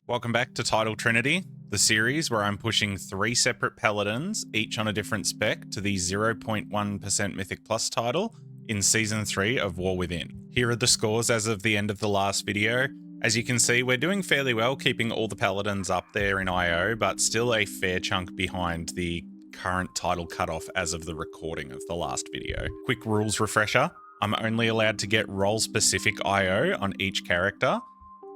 Welcome back to Title Trinity, the series where I'm pushing 3 separate paladins, each on a different spec, to the 0.1% Mythic Plus title in Season 3 of War Within. Here are the scores as of the end of the last video. As you can see, we're doing fairly well, keeping all the paladins up there in IO, but still a fair chunk behind the current title cutoff as of the recording of the last video. Quick rules refresher. I'm only allowed to get role-specific IO on each character.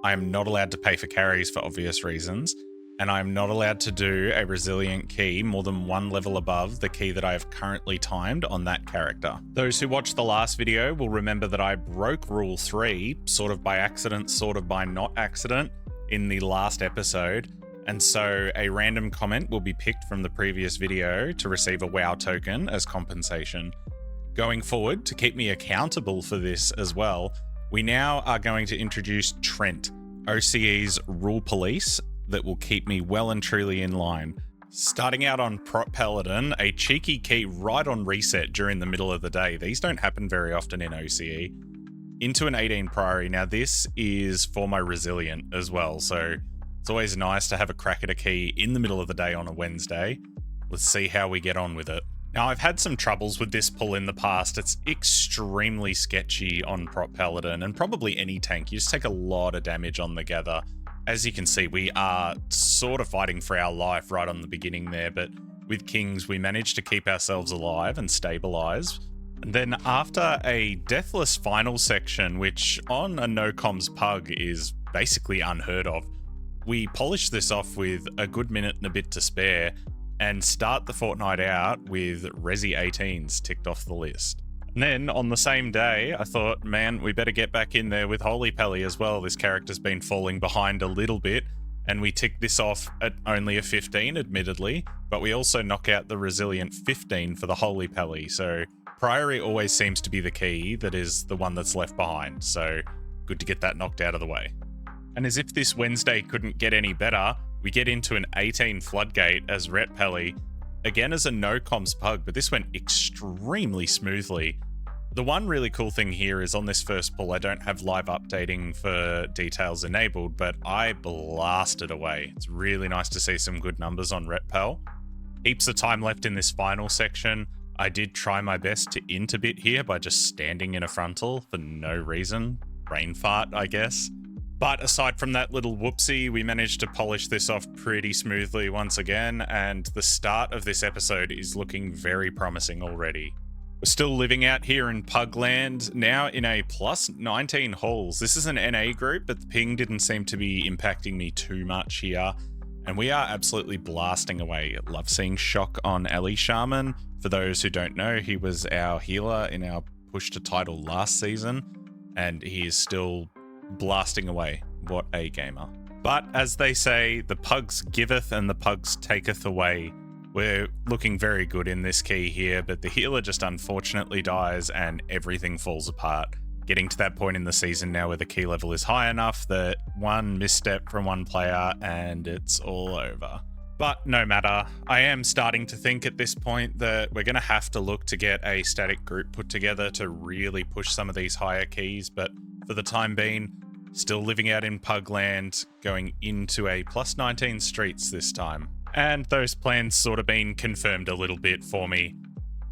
I am not allowed to pay for carries for obvious reasons, and I am not allowed to do a resilient key more than 1 level above the key that I have currently timed on that character. Those who watched the last video will remember that I broke Rule 3, sort of by accident, sort of by not accident, in the last episode, and so a random comment will be picked from the previous video to receive a WoW token as compensation. Going forward, to keep me accountable for this as well, we now are going to introduce Trent, OCE's rule police that will keep me well and truly in line. Starting out on Prop Paladin, a cheeky key right on reset during the middle of the day. These don't happen very often in OCE. Into an 18 Priory. Now this is for my Resilient as well, so it's always nice to have a crack at a key in the middle of the day on a Wednesday. Let's see how we get on with it. Now, I've had some troubles with this pull in the past. It's extremely sketchy on Prop Paladin, and probably any tank. You just take a lot of damage on the gather. As you can see, we are sort of fighting for our life right on the beginning there, but with Kings, we managed to keep ourselves alive and stabilize. And then after a deathless final section, which on a no-comms pug is basically unheard of, we polish this off with a good minute and a bit to spare, and start the fortnight out with Resi 18s ticked off the list. And then on the same day, I thought, man, we better get back in there with Holy Pally as well. This character's been falling behind a little bit, and we ticked this off at only a 15, admittedly, but we also knock out the Resilient 15 for the Holy Pally. So Priory always seems to be the key that is the one that's left behind. So good to get that knocked out of the way. And as if this Wednesday couldn't get any better, we get into an 18 Floodgate as Ret Pally, again as a no-comms pug, but this went extremely smoothly. The one really cool thing here is on this first pull, I don't have live updating for details enabled, but I blasted away. It's really nice to see some good numbers on Ret Pal. Heaps of time left in this final section. I did try my best to int a bit here by just standing in a frontal for no reason. Brain fart, I guess. But aside from that little whoopsie, we managed to polish this off pretty smoothly once again, and the start of this episode is looking very promising already. We're still living out here in Pugland, now in a plus 19 hauls. This is an NA group, but the ping didn't seem to be impacting me too much here, and we are absolutely blasting away. Love seeing Shock on Ali Shaman. For those who don't know, he was our healer in our push to title last season, and he is still blasting away. What a gamer. But as they say, the pugs giveth and the pugs taketh away. We're looking very good in this key here, but the healer just unfortunately dies and everything falls apart. Getting to that point in the season now where the key level is high enough that one misstep from one player and it's all over. But no matter, I am starting to think at this point that we're going to have to look to get a static group put together to really push some of these higher keys, but for the time being, still living out in Pugland, going into a plus 19 streets this time. And those plans sort of been confirmed a little bit for me.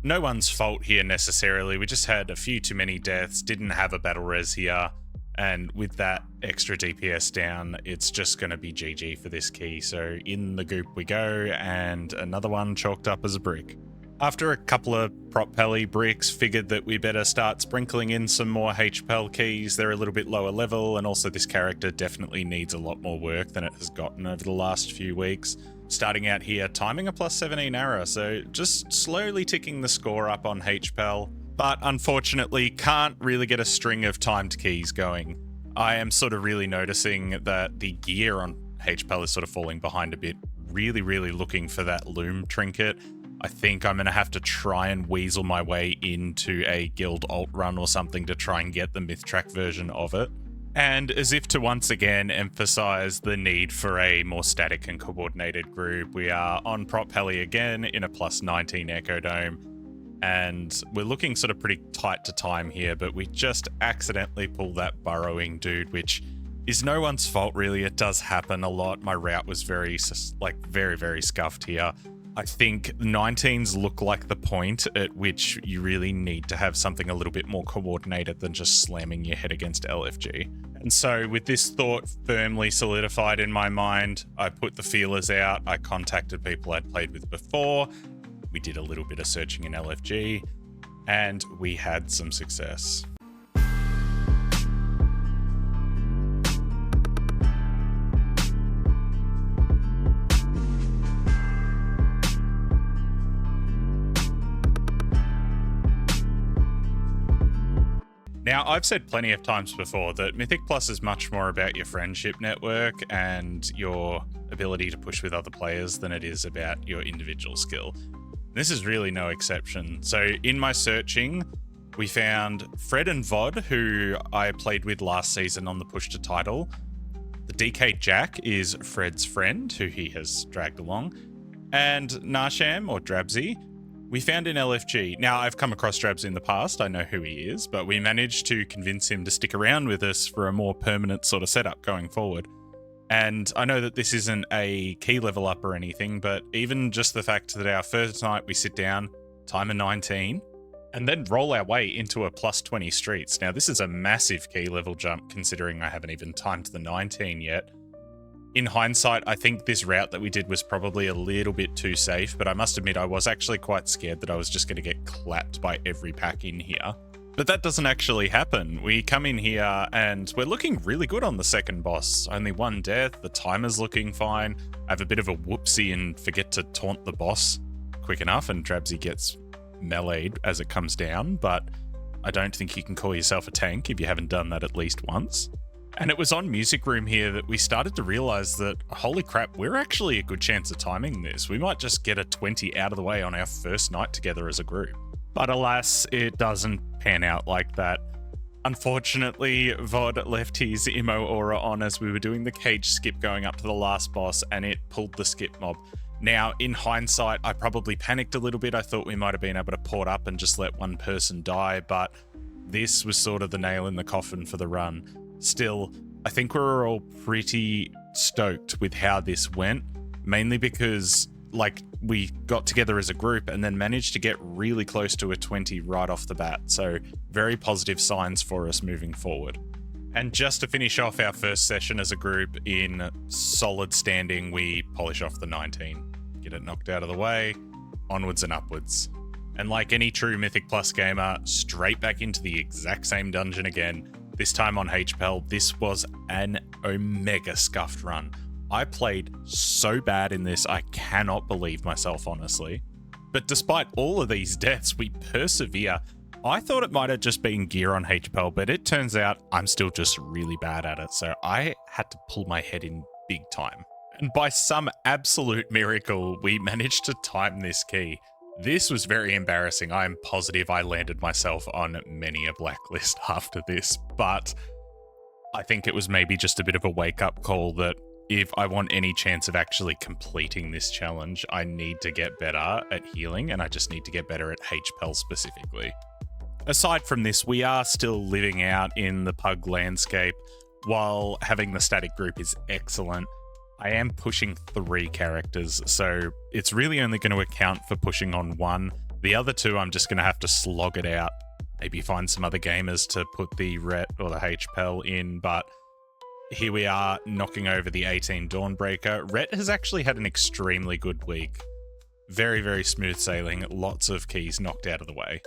No one's fault here necessarily, we just had a few too many deaths, didn't have a battle res here, and with that extra DPS down, it's just going to be GG for this key. So in the goop we go, and another one chalked up as a brick. After a couple of Prop Pally bricks, figured that we better start sprinkling in some more HPL keys. They're a little bit lower level, and also this character definitely needs a lot more work than it has gotten over the last few weeks. Starting out here, timing a plus 17 error, so just slowly ticking the score up on HPL, but unfortunately can't really get a string of timed keys going. I am sort of really noticing that the gear on HPL is sort of falling behind a bit, really looking for that loom trinket. I think I'm going to have to try and weasel my way into a guild alt run or something to try and get the myth track version of it. And as if to once again emphasize the need for a more static and coordinated group, we are on Prop Pally again in a plus 19 Echo Dome. And we're looking sort of pretty tight to time here, but we just accidentally pull that burrowing dude, which is no one's fault, really. It does happen a lot. My route was very, very scuffed here. I think 19s look like the point at which you really need to have something a little bit more coordinated than just slamming your head against LFG. And so with this thought firmly solidified in my mind, I put the feelers out. I contacted people I'd played with before. We did a little bit of searching in LFG, and we had some success. Now, I've said plenty of times before that Mythic Plus is much more about your friendship network and your ability to push with other players than it is about your individual skill. This is really no exception. So in my searching, we found Fred and Vod, who I played with last season on the push to title. The DK Jack is Fred's friend, who he has dragged along. And Narsham, or Drabsy, we found in LFG. Now, I've come across Drabs in the past, I know who he is, but we managed to convince him to stick around with us for a more permanent sort of setup going forward. And I know that this isn't a key level up or anything, but even just the fact that our first night we sit down, time a 19, and then roll our way into a plus 20 streets. Now, this is a massive key level jump considering I haven't even timed the 19 yet. In hindsight, I think this route that we did was probably a little bit too safe, but I must admit I was actually quite scared that I was just going to get clapped by every pack in here. But that doesn't actually happen. We come in here and we're looking really good on the second boss. Only one death, the timer's looking fine. I have a bit of a whoopsie and forget to taunt the boss quick enough, and Drabsy gets meleeed as it comes down, but I don't think you can call yourself a tank if you haven't done that at least once. And it was on Music Room here that we started to realize that, holy crap, we're actually a good chance of timing this. We might just get a 20 out of the way on our first night together as a group. But alas, it doesn't pan out like that. Unfortunately, Vod left his Immo aura on as we were doing the cage skip going up to the last boss, and it pulled the skip mob. Now, in hindsight, I probably panicked a little bit. I thought we might have been able to port up and just let one person die, but this was sort of the nail in the coffin for the run. Still, I think we were all pretty stoked with how this went, mainly because, we got together as a group and then managed to get really close to a 20 right off the bat. So very positive signs for us moving forward. And just to finish off our first session as a group in solid standing, we polish off the 19, get it knocked out of the way, onwards and upwards. And like any true Mythic Plus gamer, straight back into the exact same dungeon again. This time on HPL, this was an omega scuffed run. I played so bad in this, I cannot believe myself, honestly. But despite all of these deaths, we persevere. I thought it might have just been gear on HPL, but it turns out I'm still just really bad at it, so I had to pull my head in big time. And by some absolute miracle, we managed to time this key. This was very embarrassing. I am positive I landed myself on many a blacklist after this, but I think it was maybe just a bit of a wake-up call that if I want any chance of actually completing this challenge, I need to get better at healing, and I just need to get better at HPL specifically. Aside from this, we are still living out in the pug landscape. While having the static group is excellent, I am pushing 3 characters, so it's really only going to account for pushing on 1. The other 2, I'm just going to have to slog it out. Maybe find some other gamers to put the Ret or the HPL in, but here we are knocking over the 18 Dawnbreaker. Ret has actually had an extremely good week. Very, very smooth sailing, lots of keys knocked out of the way.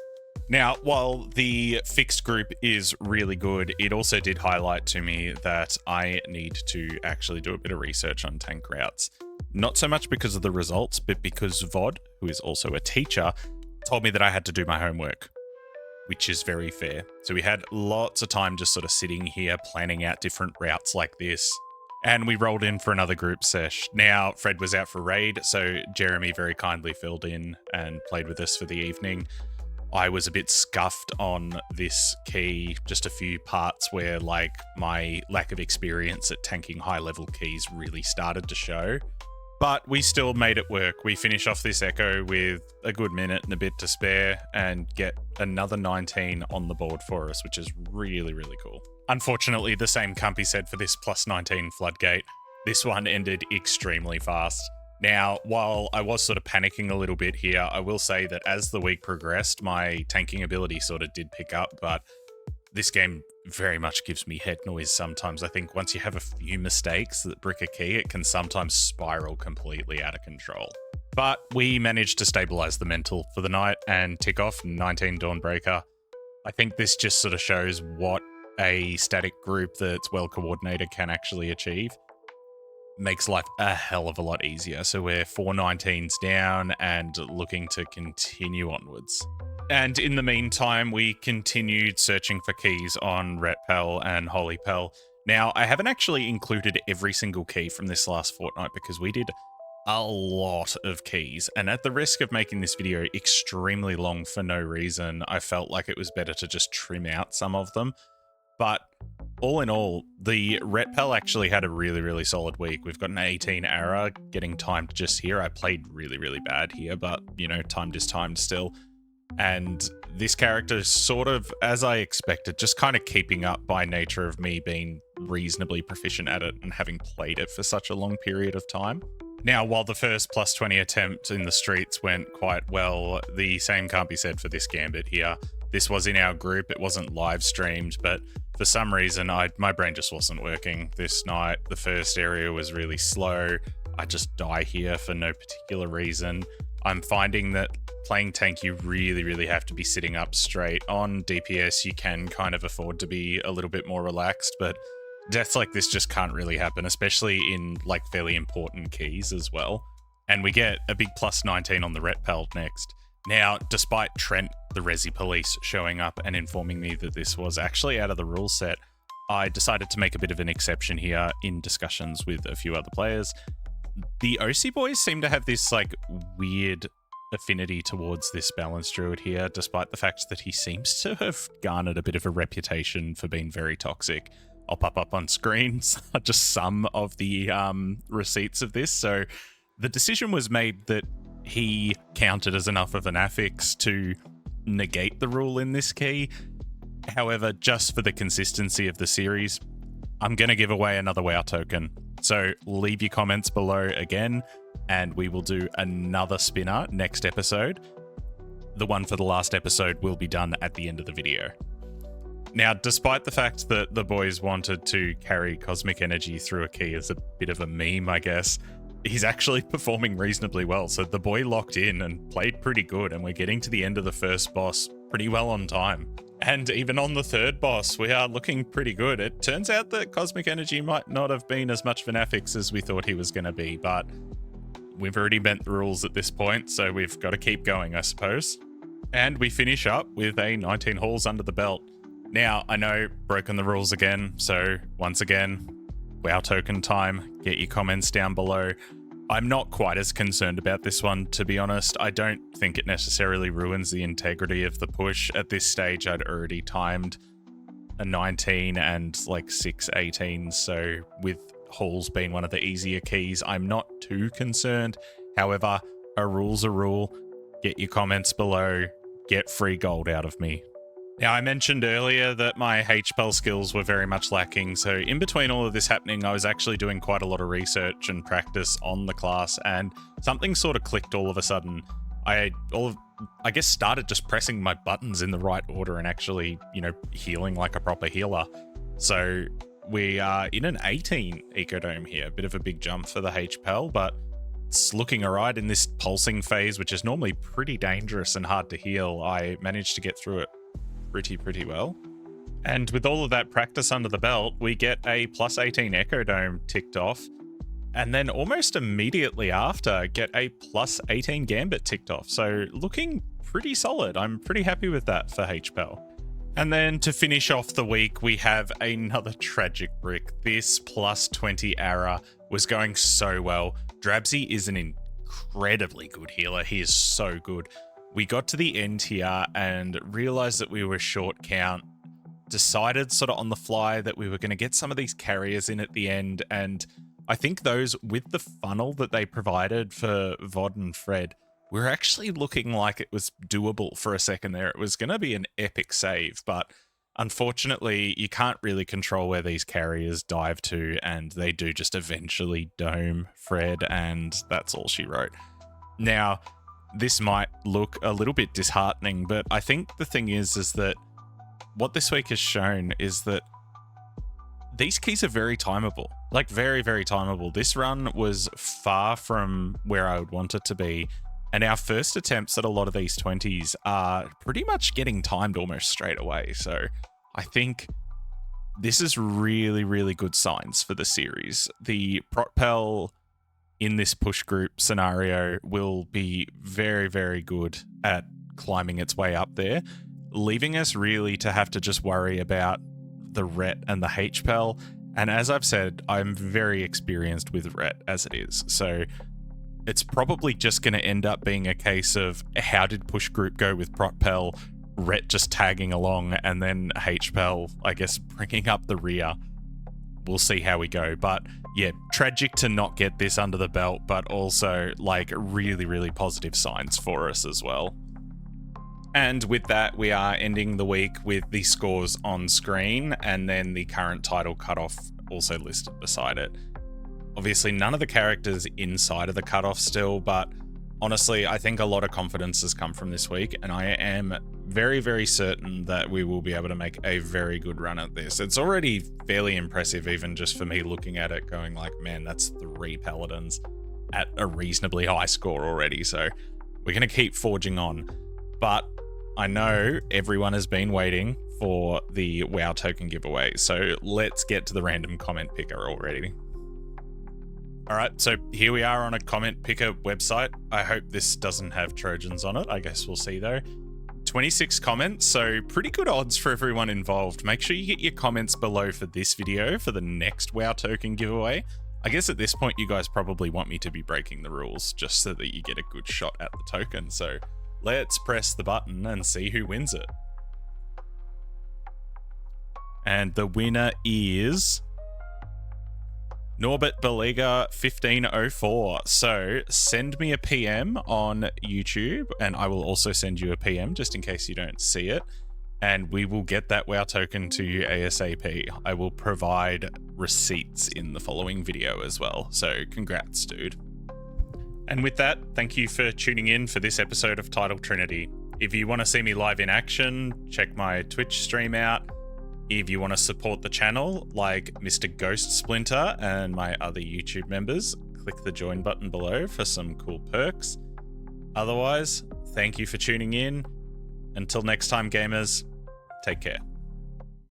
Now, while the fixed group is really good, it also did highlight to me that I need to actually do a bit of research on tank routes. Not so much because of the results, but because Vod, who is also a teacher, told me that I had to do my homework, which is very fair. So we had lots of time just sort of sitting here planning out different routes like this. And we rolled in for another group sesh. Now, Fred was out for raid, so Jeremy very kindly filled in and played with us for the evening. I was a bit scuffed on this key, just a few parts where my lack of experience at tanking high level keys really started to show. But we still made it work. We finish off this echo with a good minute and a bit to spare and get another 19 on the board for us, which is really, really cool. Unfortunately, the same can't be said for this plus 19 Floodgate. This one ended extremely fast. Now, while I was sort of panicking a little bit here, I will say that as the week progressed, my tanking ability sort of did pick up, but this game very much gives me head noise sometimes. I think once you have a few mistakes that brick a key, it can sometimes spiral completely out of control. But we managed to stabilize the mental for the night and tick off 19 Dawnbreaker. I think this just sort of shows what a static group that's well coordinated can actually achieve. Makes life a hell of a lot easier. So we're 419s down and looking to continue onwards. And in the meantime, we continued searching for keys on Retpel and Holypel. Now, I haven't actually included every single key from this last fortnight because we did a lot of keys. And at the risk of making this video extremely long for no reason, I felt like it was better to just trim out some of them. But all in all, the Retpel actually had a really, really solid week. We've got an 18 Ara getting timed just here. I played really, really bad here, but, you know, timed is timed still. And this character is sort of, as I expected, just kind of keeping up by nature of me being reasonably proficient at it and having played it for such a long period of time. Now, while the first plus 20 attempt in the streets went quite well, the same can't be said for this gambit here. This was in our group, it wasn't live streamed, but for some reason, my brain just wasn't working this night. The first area was really slow. I just die here for no particular reason. I'm finding that playing tank, you really, really have to be sitting up straight. On DPS, you can kind of afford to be a little bit more relaxed, but deaths like this just can't really happen, especially in like fairly important keys as well. And we get a big plus 19 on the Retpel next. Now, despite Trent, the Resi police, showing up and informing me that this was actually out of the rule set, I decided to make a bit of an exception here in discussions with a few other players. The OC boys seem to have this like weird affinity towards this balance druid here, despite the fact that he seems to have garnered a bit of a reputation for being very toxic. I'll pop up on screens just some of the receipts of this. So the decision was made that he counted as enough of an affix to negate the rule in this key. However, just for the consistency of the series, I'm going to give away another WoW token. So leave your comments below again, and we will do another spinner next episode. The one for the last episode will be done at the end of the video. Now, despite the fact that the boys wanted to carry cosmic energy through a key as a bit of a meme, I guess, he's actually performing reasonably well. So the boy locked in and played pretty good, and we're getting to the end of the first boss pretty well on time. And even on the third boss, we are looking pretty good. It turns out that cosmic energy might not have been as much of an affix as we thought he was going to be, but we've already bent the rules at this point, so we've got to keep going, I suppose. And we finish up with a 19 hauls under the belt. Now, I know, broken the rules again, so once again, WoW token time. Get your comments down below. I'm not quite as concerned about this one, to be honest. I don't think it necessarily ruins the integrity of the push. At this stage, I'd already timed a 19 and like 6 18s, so with hauls being one of the easier keys, I'm not too concerned. However, a rule's a rule. Get your comments below. Get free gold out of me. Now, I mentioned earlier that my HPEL skills were very much lacking, so in between all of this happening, I was actually doing quite a lot of research and practice on the class, and something sort of clicked all of a sudden. I guess started just pressing my buttons in the right order and actually, you know, healing like a proper healer. So we are in an 18 Ecodome here, a bit of a big jump for the HPEL, but it's looking alright in this pulsing phase, which is normally pretty dangerous and hard to heal. I managed to get through it pretty well. And with all of that practice under the belt, we get a plus 18 Ecodome ticked off, and then almost immediately after get a plus 18 Gambit ticked off. So looking pretty solid. I'm pretty happy with that for HPEL. And then to finish off the week, we have another tragic brick. This plus 20 Ara was going so well. Drabsy is an incredibly good healer. He is so good. We got to the end here and realized that we were short count, decided sort of on the fly that we were going to get some of these carriers in at the end. And I think those with the funnel that they provided for Vod and Fred, we're actually looking like it was doable for a second there. It was going to be an epic save, but Unfortunately, you can't really control where these carriers dive to, and they do just eventually dome Fred, and that's all she wrote. Now, this might look a little bit disheartening, but I think the thing is that what this week has shown is that these keys are very timeable. Like, very, very timeable. This run was far from where I would want it to be, and our first attempts at a lot of these 20s are pretty much getting timed almost straight away. So I think this is really, really good signs for the series. The Protpel in this push group scenario will be very, very good at climbing its way up there, leaving us really to have to just worry about the Ret and the HPEL. And as I've said, I'm very experienced with Ret as it is. So it's probably just going to end up being a case of how did push group go with Protpel, Ret just tagging along, and then HPEL, I guess, bringing up the rear. We'll see how we go. But yeah, tragic to not get this under the belt, but also like really, really positive signs for us as well. And with that, we are ending the week with the scores on screen and then the current title cutoff also listed beside it. Obviously, none of the characters inside of the cutoff still, but honestly, I think a lot of confidence has come from this week, and I am very, very certain that we will be able to make a very good run at this. It's already fairly impressive, even just for me looking at it, going like, man, that's 3 paladins at a reasonably high score already. So we're going to keep forging on. But I know everyone has been waiting for the WoW token giveaway, so let's get to the random comment picker already. All right, so here we are on a comment picker website. I hope this doesn't have Trojans on it. I guess we'll see though. 26 comments, so pretty good odds for everyone involved. Make sure you get your comments below for this video for the next WoW token giveaway. I guess at this point, you guys probably want me to be breaking the rules just so that you get a good shot at the token. So let's press the button and see who wins it. And the winner is Norbert Beliga 1504. So send me a PM on YouTube, and I will also send you a PM just in case you don't see it, and we will get that WoW token to you ASAP. I will provide receipts in the following video as well. So congrats, dude. And with that, thank you for tuning in for this episode of Title Trinity. If you want to see me live in action, check my Twitch stream out. If you want to support the channel, like Mr. Ghost Splinter and my other YouTube members, click the join button below for some cool perks. Otherwise, thank you for tuning in. Until next time, gamers, take care.